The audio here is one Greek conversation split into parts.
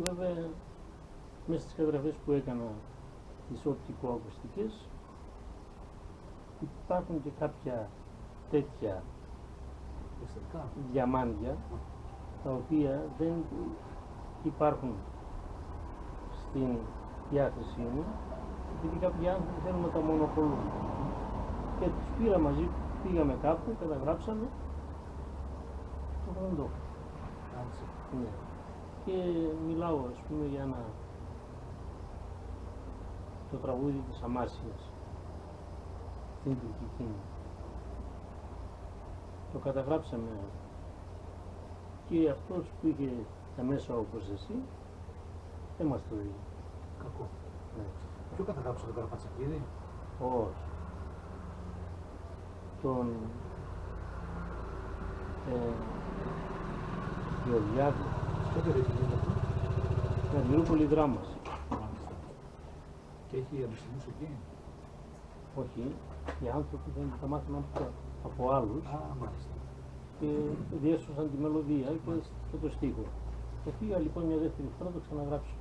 Βέβαια, μέσα στις καταγραφές που έκανα τις οπτικοακουστικές υπάρχουν και κάποια τέτοια διαμάντια τα οποία δεν υπάρχουν στην διάθεσή μου επειδή κάποιοι άνθρωποι θέλουν να τα μονοπολούν και τους πήρα μαζί, πήγαμε κάπου, καταγράψαμε το γνωστό. Ναι. Και μιλάω ας πούμε για το τραγούδι της Αμάσιας την τουρκική. Το καταγράψαμε και αυτός που είχε τα μέσα όπως εσύ δεν μας το είδε. Κακό. Ναι. Ποιο καταγράψατε τον Καραπατσακίδη? Όχι. Τον Γεωργιάδη. Πότε δεν γίνεται αυτό? Στην Αγγελούπολη Δράμας. Και έχει αριστεμούς εκεί? Όχι, οι άνθρωποι δεν τα μάθαιναν από άλλους Μάλιστα. και διέσωσαν τη μελωδία και το στίχο. Και πήγα λοιπόν μια δεύτερη φορά να το ξαναγράψω.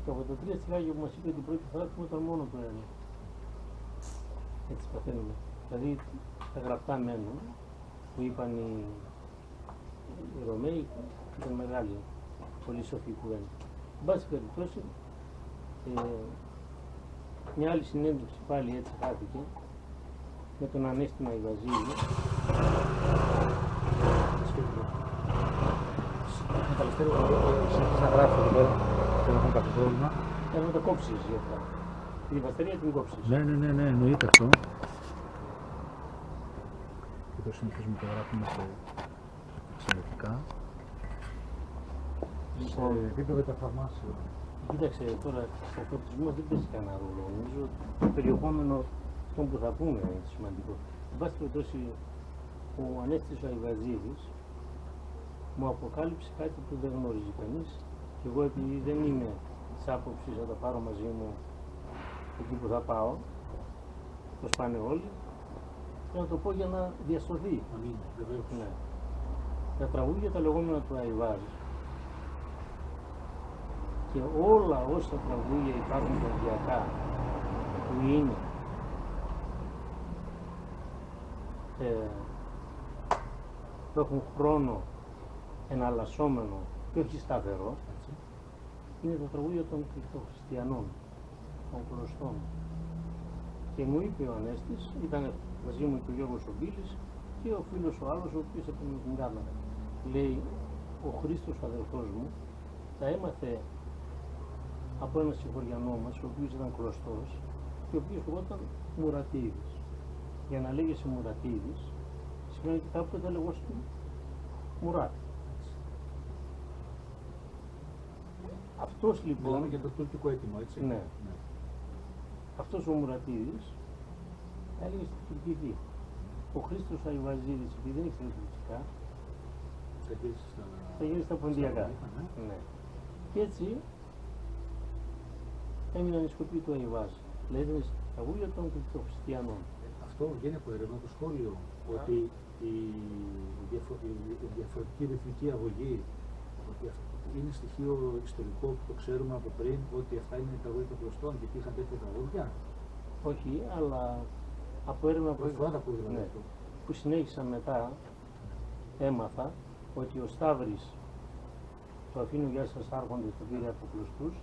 Και από τα 3 στιχάκια που μας είπε την πρώτη φορά που ήταν μόνο το ένα. Έτσι παθαίνουμε. Δηλαδή τα γραπτά μένουν που είπαν οι Ρωμαίοι ήταν μεγάλη, πολύ σοφή κουβέντα. Εν πάση περιπτώσει, μια άλλη συνέντευξη πάλι έτσι χάθηκε με τον Ανέστημα Ιβαζίδη. Με τα ληστέρια που να γράφει εδώ πέρα, δεν έχουν κάποιο πρόβλημα. Να το κόψεις για αυτά. Την Ιβαστερία την κόψεις. Ναι, εννοείται αυτό. Και το συνήθως μου το γράφουμε σε εξαιρετικά. Σε επίπεδο καταθαυμάσεων. Κοίταξε τώρα, ο φορτισμός δεν παίζει κανένα ρόλο. Νομίζω το περιεχόμενο αυτό που θα πούμε είναι σημαντικό. Εν πάση περιπτώσει, ο Ανέστης ο Αϊβαζίδης μου αποκάλυψε κάτι που δεν γνωρίζει κανείς και εγώ επειδή δεν είμαι της άποψης να τα πάρω μαζί μου εκεί που θα πάω, το σπάνε όλοι, και να το πω για να διασωθεί. Αμήν, βεβαίως. Ναι. Τα τραγούδια τα λεγόμενα του Αϊβάζ και όλα όσα τραγούδια υπάρχουν παιδιακά που είναι που έχουν χρόνο εναλλασσόμενο και όχι σταθερό, είναι τα τραγούδια των χριστιανών, των κλωστών. Και μου είπε ο Ανέστης, ήταν μαζί μου και ο Γιώργος ο Μπίλης και ο φίλος ο άλλος ο οποίος έπαιρνε την κάμερα. Λέει, ο Χρήστος ο αδελφός μου τα έμαθε από έναν συγχωριανό μας, ο οποίος ήταν κλωστός και ο οποίος λεγόταν Μουρατίδης. Για να λέγεσαι Μουρατίδης, σημαίνει ότι κάποτε λεγόταν Μουράτη. Αυτός λοιπόν... Μιλάμε για το τουρκικό έτοιμο, έτσι. Ναι. Αυτός ο Μουρατίδης έλεγε στην τουρκική. Ο Χρήστος Αϊβαζίδης, επειδή δεν ήξερε τουρκικά, θα γυρίσει στα ποντιακά. Ναι. Και έτσι έμειναν οι σκοποί του Αϊβάζ. Δηλαδή ήταν τραγούδια των χριστιανών. Αυτό βγαίνει από ερευνά το σχόλιο, ότι η διαφορετική ρυθμική αγωγή, ότι είναι στοιχείο ιστορικό που το ξέρουμε από πριν ότι αυτά είναι τραγούδια των κλωστών και υπήρχαν τέτοια τραγούδια? Όχι, αλλά από έρευνα Πρώτη φορά τα ακούω δηλαδή ναι, αυτό. που συνέχισα μετά, έμαθα ότι ο Σταύρης το αφήνω για σας άρχοντες το πήρε από κλωστούς,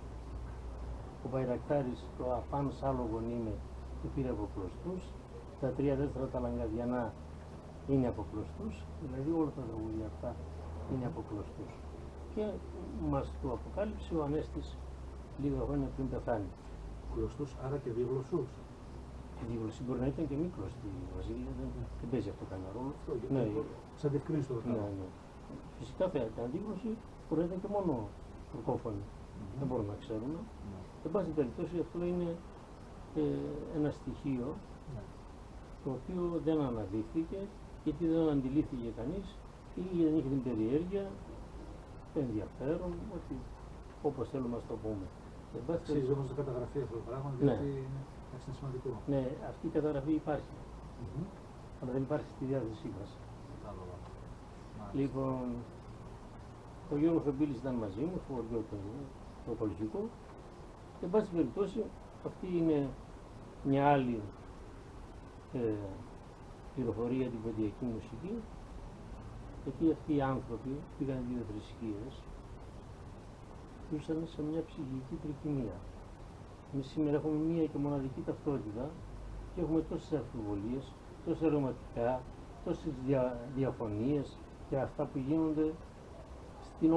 ο Μπαϊρακτάρης το απάν σάλογον είμαι το πήρε από κλωστούς, τα 3-4 τα Λαγκαδιανά είναι από κλωστούς, δηλαδή όλα τα τραγούδια αυτά είναι από κλωστούς. Και μας το αποκάλυψε ο Ανέστης λίγα χρόνια πριν πεθάνει. Κλωστούς, άρα και δίγλωσσους. Η δίγλωση μπορεί να ήταν και μη κλωστή, Βασίλη, δεν παίζει αυτό κανένα ρόλο. Αυτό γιατί Ναι, σαν διευκρίνηση το ναι, ρωτάω. ναι. Φυσικά θα ήταν αντίγλωση, μπορεί να ήταν και μόνο τουρκόφωνη. Δεν μπορούμε να ξέρουμε. Ναι. Εν πάση περιπτώσει αυτό είναι ένα στοιχείο Ναι. το οποίο δεν αναδείχθηκε γιατί δεν αντιλήφθηκε κανείς ή δεν είχε την περιέργεια, το ενδιαφέρον, ότι όπως θέλουμε να το πούμε. Εν πάση Αξίζει περιπτώσει, όμως να καταγραφεί αυτό το πράγμα, Ναι. γιατί είναι σημαντικό. ναι, αυτή η καταγραφή υπάρχει, Μμμ. αλλά δεν υπάρχει στη διάθεσή μας. Κατάλαβα. Μάλιστα. Λοιπόν, ο Γιώργος ο Μπίλης ήταν μαζί μου στο χωριό το Κολυφικό. Εν πάση περιπτώσει, αυτή είναι μια άλλη πληροφορία για την ποντιακή μουσική, γιατί αυτοί οι άνθρωποι πήγαν δύο θρησκείες, ζούσαν σε μια ψυχική τρικυμία. Εμείς σήμερα έχουμε μία και μοναδική ταυτότητα και έχουμε τόσες αμφιβολίες, τόσα ερωματικά, τόσες διαφωνίες και αυτά που γίνονται στην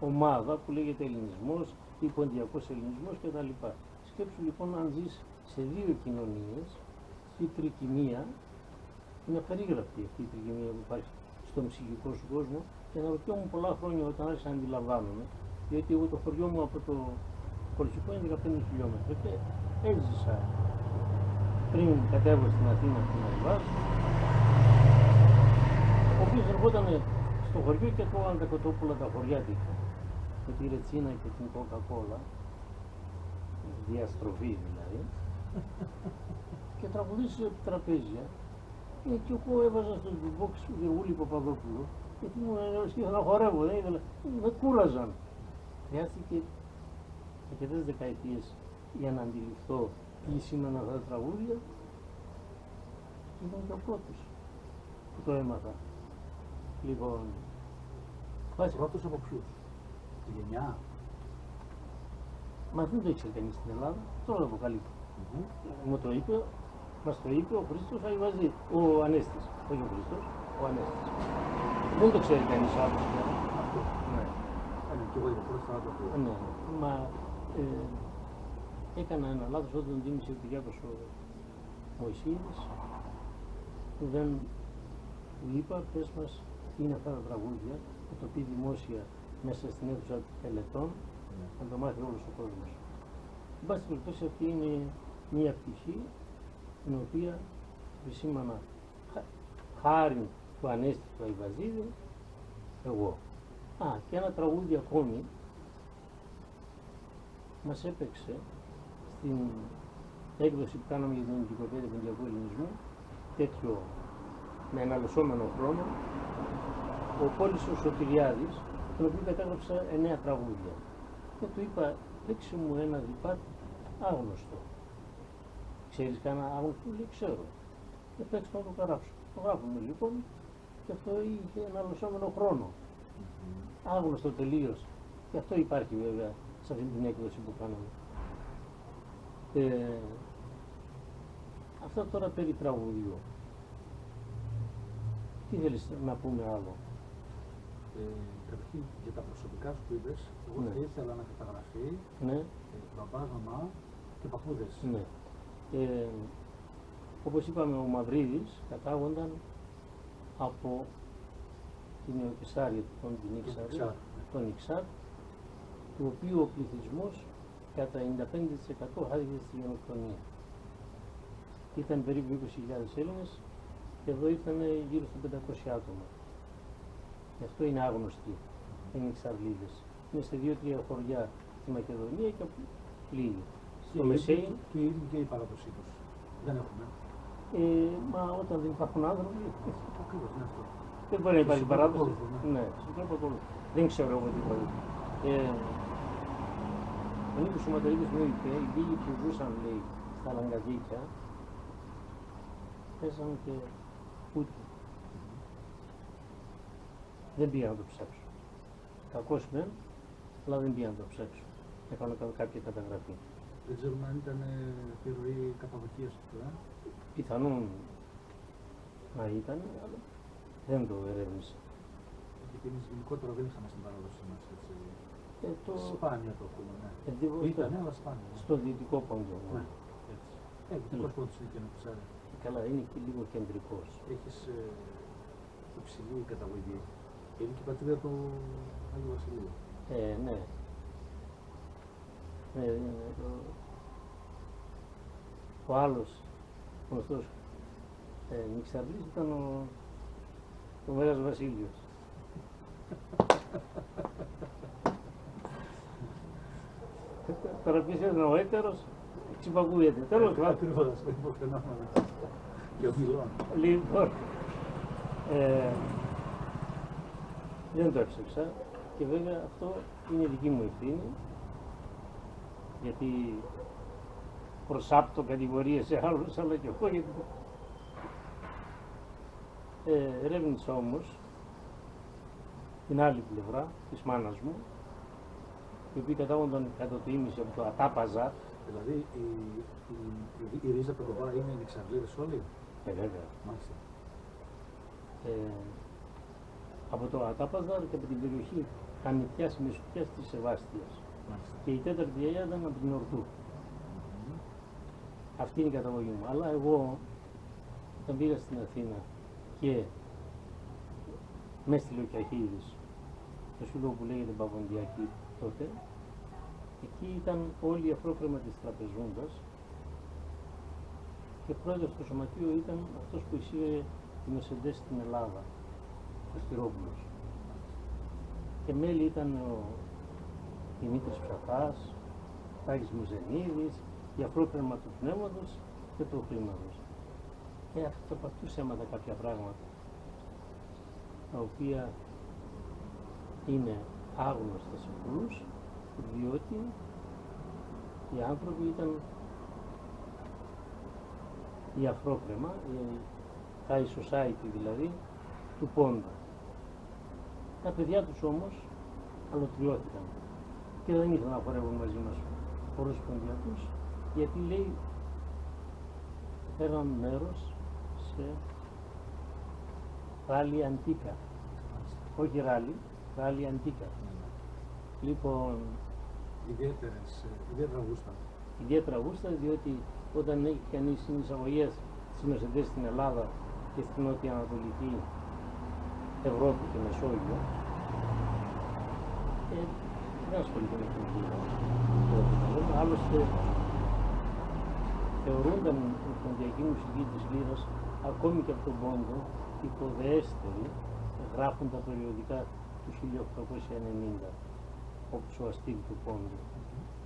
ομάδα που λέγεται ελληνισμός ή ποντιακός ελληνισμός κτλ. Σκέψου λοιπόν αν ζεις σε δύο κοινωνίες, η τρικυμία είναι απερίγραπτη αυτή η τρικυμία που υπάρχει στον ψυχικό σου κόσμο και αναρωτιόμουν πολλά χρόνια όταν άρχισα να αντιλαμβάνομαι, διότι εγώ το χωριό μου από το Κολυφικό είναι 15 χιλιόμετρα και έζησα πριν κατέβω στην Αθήνα στην Αϊβάς, ο οποίος ερχόταν στο χωριό και τρώγαν τα κοτόπουλα τα χωριάτικα με τη ρετσίνα και την κοκακόλα, διαστροφή δηλαδή, και τραγουδούσε από τραπέζια και εγώ έβαζα στο jukebox Γεργούλη Παπαδόπουλο γιατί ήμουν ήθελα να χορεύω, δεν ήθελα, με κούραζαν. Χρειάστηκε αρκετές δεκαετίες για να αντιληφθώ τι σήμαιναν αυτά τα τραγούδια. Ήταν και ο πρώτος που το έμαθα. Λοιπόν, Πρώτος από ποιους? Τη γενιά. μα δεν το ήξερε κανείς στην Ελλάδα, τώρα το αποκαλύπτω. Μμμ. Μου το είπε, μας το είπε ο Χρήστος Αϊβαζή, ο Ανέστης, όχι ο Χρήστος, ο Ανέστης. Δεν το ξέρει κανείς άλλος. Αυτό. Ναι. Και εγώ είπα πρώτη φορά το ακούω. Ναι, μα έκανα ένα λάθος όταν τον τίμησε ο Κυριάκος ο Μωυσίδης. Δεν του είπα, πες μας τι είναι αυτά τα τραγούδια, θα το πει δημόσια μέσα στην αίθουσα τελετών, να το μάθει όλος ο κόσμος. Εν πάση περιπτώσει αυτή είναι μία πτυχή την οποία επισήμανα χάρη του Ανέστη του Αϊβαζίδη εγώ. Α, και ένα τραγούδι ακόμη μας έπαιξε στην έκδοση που κάναμε για την Ενcyclopedia Ποντιακού Ελληνισμού, τέτοιο με αναλωσόμενο χρόνο, ο Πόλης ο Σωτηριάδης, τον οποίο κατάγραψα 9 τραγούδια. Και του είπα, παίξε μου ένα διπάτ άγνωστο. Ξέρεις κανένα άγνωστο? Λέει, ξέρω. Και παίξε να το γράψω. Το γράφουμε λοιπόν και αυτό είχε αναλωσόμενο χρόνο. Άγνωστο τελείως. Και αυτό υπάρχει βέβαια σε αυτή την έκδοση που κάναμε. Αυτό τώρα περί τραγουδιού. Τι θέλεις να πούμε άλλο? Καταρχήν για τα προσωπικά σου που είπες, εγώ Ναι. θα ήθελα να καταγραφεί Ναι, μπαμπάς, μαμά και παππούδες. ναι. Όπως είπαμε, ο Μαυρίδης κατάγονταν από την Νεοκυσάρια, τον Ιξάρ, του οποίου ο πληθυσμός κατά 95% χάθηκε στη γενοκτονία. Ήταν περίπου 20.000 Έλληνες και εδώ ήταν γύρω στα 500 άτομα. Γι' αυτό είναι άγνωστοι οι Ιξαρλίδες. Είναι σε 2-3 χωριά στη Μακεδονία και λίγοι. Στο Μεσαίη. Και οι ίδιοι και η παράδοσή τους. Δεν έχουμε. Μα όταν δεν υπάρχουν άνθρωποι, Ακριβώς είναι αυτό. δεν μπορεί να υπάρχει Συμφωνώ παράδοση. απόλυτα, ναι. Ναι, συμφωνώ απόλυτα. Δεν ξέρω εγώ τίποτα. Ο Νίκος ο Ματερίδης μου είπε, οι λίγοι που ζούσαν, λέει, στα Λαγκαδίκια, πέσαν και ούτε. Δεν πήγαν να το ψάξω. Κακός μεν, αλλά δεν πήγαν να το ψάξω. Έκανα κάποια καταγραφή. Δεν ξέρουμε αν ήταν επιρροή Καπαδοκίας του. Πιθανόν να ήταν, αλλά δεν το ερεύνησα. Γιατί εμείς γενικότερα δεν είχαμε στην παράδοση μας έτσι. Σπάνια το πούμε, ναι. Ήτανε, αλλά σπάνια. Στο δυτικό πόντο. Ναι, έτσι. Δυτικός πόντος είναι και Νοπισάρα. Καλά, είναι και λίγο κεντρικός. Έχεις υψηλή καταγωγή. Είναι και η πατρίδα του Άγιου Βασιλείου. Ναι. Ο άλλος γνωστός Νιξαρλής ήταν ο Μέγας Βασίλειος. Τώρα ποιος ήταν ο έτερος, ξυπακούγεται. Τέλος πάντων. Ακριβώς, δεν υποφαινόμενο. Και ο Μιλών. Λοιπόν, δεν το έψαξα και βέβαια αυτό είναι δική μου ευθύνη, γιατί προσάπτω κατηγορίες σε άλλους, αλλά και εγώ γιατί ερεύνησα όμως την άλλη πλευρά της μάνας μου, οι οποίοι κατάγονταν κατά το ίμιση από το Ατάπαζα. Δηλαδή η ρίζα από τον Παπά είναι οι Νιξαρλίδες όλοι. Βέβαια. Μάλιστα. Από το Ατάπαζα και από την περιοχή Καμιτιάς Μεσουτιάς της Σεβάστιας. Μάλιστα. Και η τέταρτη γιαγιά ήταν από την Ορτού. Αυτή είναι η καταγωγή μου. Αλλά εγώ όταν πήγα στην Αθήνα και με έστειλε ο Κιαχίδης, το σύλλογο που λέγεται Παποντιακή τότε, εκεί ήταν όλοι οι αφρόκρεμα της Τραπεζούντας και πρόεδρος του σωματείου ήταν αυτός που εισήγαγε τη Μεσεντές στην Ελλάδα, ο Στυρόπουλος. Και μέλη ήταν ο Δημήτρης Ψαθάς, ο Τάκης Μουζενίδης, η αφρόκρεμα του πνεύματος και του χρήματος. Από αυτούς έμαθα κάποια πράγματα, τα οποία είναι άγνωστα σε πολλούς, διότι οι άνθρωποι ήταν η αφρόκρεμα, η high society δηλαδή, του Πόντου. Τα παιδιά τους όμως αλωτριώθηκαν και δεν ήθελαν να χορεύουν μαζί μας χωρίς ποντιακούς, γιατί λέει παίρναν μέρος σε ράλι αντίκα. Όχι ράλι, ράλι αντίκα. Λοιπόν, ιδιαίτερα γούστα, διότι όταν έχει κανείς συνεισαγωγές στις Μεσεντές στην Ελλάδα και στην Νότια Ανατολική Ευρώπη και Μεσόγειο, δεν ασχολείται με την Κίνα. Άλλωστε, θεωρούνταν η ποντιακή μουσική της Λύρας, ακόμη και από τον Πόντο, υποδεέστερη, γράφουν τα περιοδικά του 1890, όπως ο Αστήλ του Πόντου.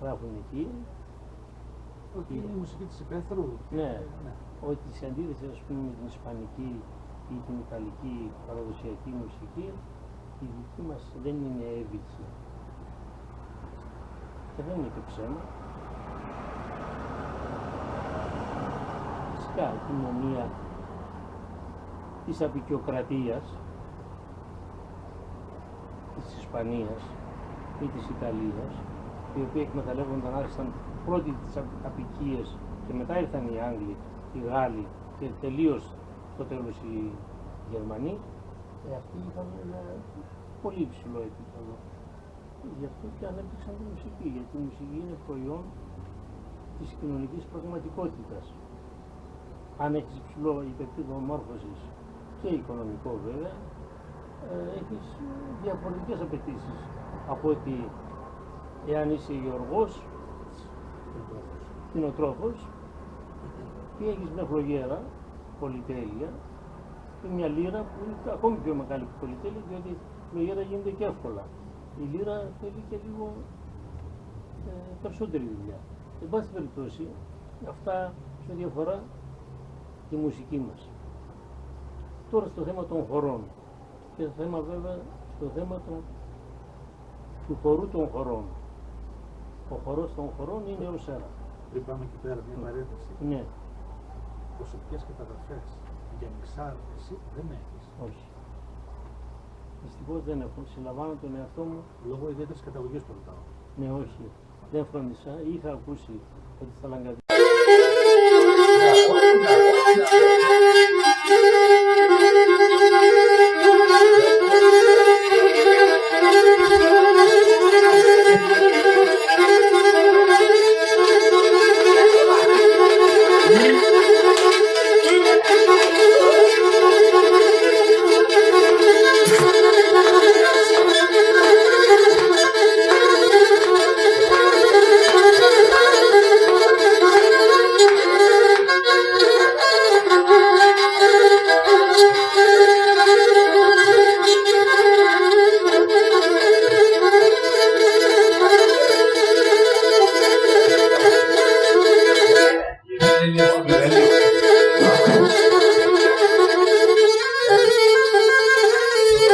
Γράφουν εκεί. Ότι είναι η μουσική της υπαίθρου. Ναι, ότι σε αντίθεση ας πούμε με την ισπανική ή την ιταλική παραδοσιακή μουσική, η δική μας δεν είναι έβηξη. Και δεν είναι και ψέμα. Φυσικά η κοινωνία της αποικιοκρατίας, της Ισπανίας ή της Ιταλίας, οι οποίοι εκμεταλλεύονταν, άρχισαν πρώτοι τις αποικίες και μετά ήρθαν οι Άγγλοι, οι Γάλλοι και τελείως στο τέλος οι Γερμανοί, αυτοί είχαν ένα πολύ υψηλό επίπεδο. Γι' αυτό και ανέπτυξαν τη μουσική, γιατί η μουσική είναι προϊόν της κοινωνικής πραγματικότητας. Αν έχεις υψηλό επίπεδο μόρφωσης και οικονομικό βέβαια, έχεις διαφορετικές απαιτήσεις από ότι εάν είσαι γεωργός, κτηνοτρόφος και έχεις μια φλογέρα, πολυτέλεια, και μια λύρα που είναι ακόμη πιο μεγάλη πολυτέλεια, διότι η φλογέρα γίνεται και εύκολα. Η λύρα θέλει και λίγο περισσότερη δουλειά. Εν πάση περιπτώσει, αυτά σε ό,τι αφορά τη μουσική μας. Τώρα στο θέμα των χωρών και το θέμα βέβαια στο θέμα των του χορού των χωρών. Ο χορός των χωρών είναι ο Σέρα. Πριν πάμε εκεί πέρα, μια παρένθεση. Ναι. Προσωπικές καταγραφές για μιξάρ, εσύ δεν έχεις. Όχι. Δυστυχώς δεν έχω. Συλλαμβάνω τον εαυτό μου. Λόγω ιδιαίτερης καταγωγής το ρωτάω. Ναι, όχι. Δεν φρόντισα. Είχα ακούσει ότι στα Λαγκαδία. Gracias.